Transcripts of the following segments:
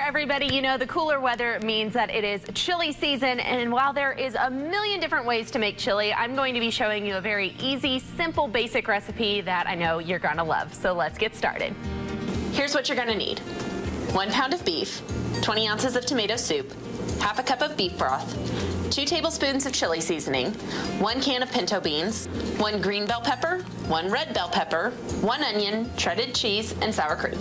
everybody. You know, the cooler weather means that it is chili season, and while there is a million different ways to make chili, I'm going to be showing you a very easy, simple, basic recipe that I know you're gonna love. So let's get started. Here's what you're gonna need. 1 pound of beef, 20 ounces of tomato soup, half a cup of beef broth, 2 tablespoons of chili seasoning, 1 can of pinto beans, 1 green bell pepper, 1 red bell pepper, 1 onion, shredded cheese, and sour cream.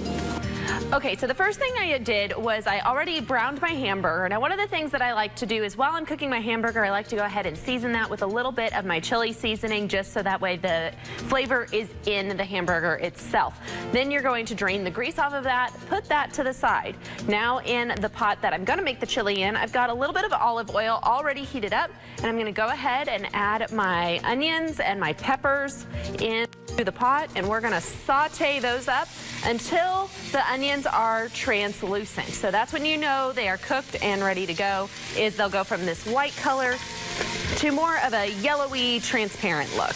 Okay, so the first thing I did was I already browned my hamburger. Now, one of the things that I like to do is while I'm cooking my hamburger, I like to go ahead and season that with a little bit of my chili seasoning, just so that way the flavor is in the hamburger itself. Then you're going to drain the grease off of that, put that to the side. Now in the pot that I'm gonna make the chili in, I've got a little bit of olive oil already heated up, and I'm gonna go ahead and add my onions and my peppers into the pot, and we're gonna saute those up until the onions are translucent. So that's when you know they are cooked and ready to go, is they'll go from this white color to more of a yellowy, transparent look.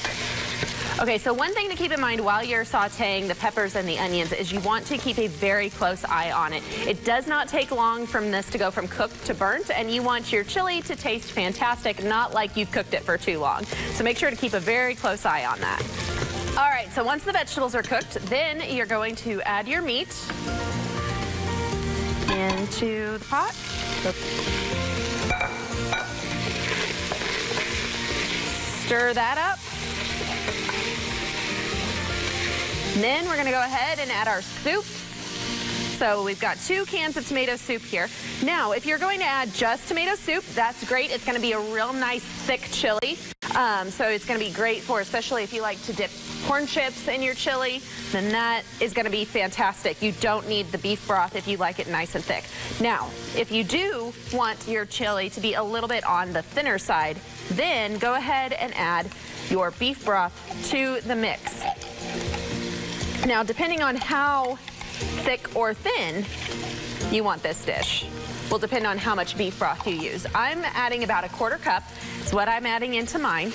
Okay, so one thing to keep in mind while you're sauteing the peppers and the onions is you want to keep a very close eye on it. It does not take long from this to go from cooked to burnt, and you want your chili to taste fantastic, not like you've cooked it for too long. So make sure to keep a very close eye on that. All right, so once the vegetables are cooked, then you're going to add your meat into the pot. Stir that up. And then we're gonna go ahead and add our soup. So we've got 2 cans of tomato soup here. Now, if you're going to add just tomato soup, that's great. It's gonna be a real nice thick chili. So it's gonna be great for, especially if you like to dip corn chips in your chili, then that is gonna be fantastic. You don't need the beef broth if you like it nice and thick. Now, if you do want your chili to be a little bit on the thinner side, then go ahead and add your beef broth to the mix. Now, depending on how thick or thin you want this dish will depend on how much beef broth you use. I'm adding about a 1/4 cup is what I'm adding into mine,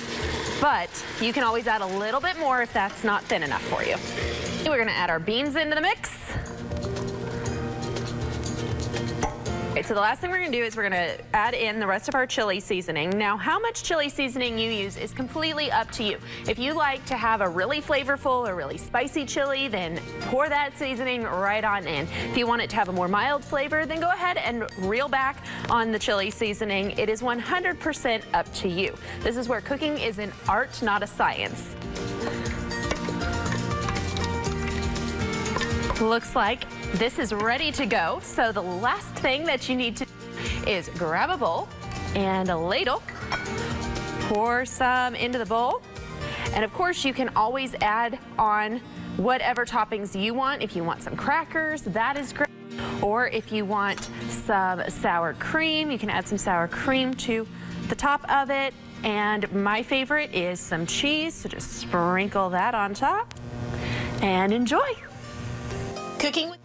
but you can always add a little bit more if that's not thin enough for you. We're gonna add our beans into the mix. Okay, so the last thing we're gonna do is we're gonna add in the rest of our chili seasoning. Now, how much chili seasoning you use is completely up to you. If you like to have a really flavorful or really spicy chili, then pour that seasoning right on in. If you want it to have a more mild flavor, then go ahead and reel back on the chili seasoning. It is 100% up to you. This is where cooking is an art, not a science. Looks like this is ready to go. So the last thing that you need to do is grab a bowl and a ladle, pour some into the bowl, and of course you can always add on whatever toppings you want. If you want some crackers, that is great. Or if you want some sour cream, you can add some sour cream to the top of it. And my favorite is some cheese, so just sprinkle that on top and enjoy. Cooking with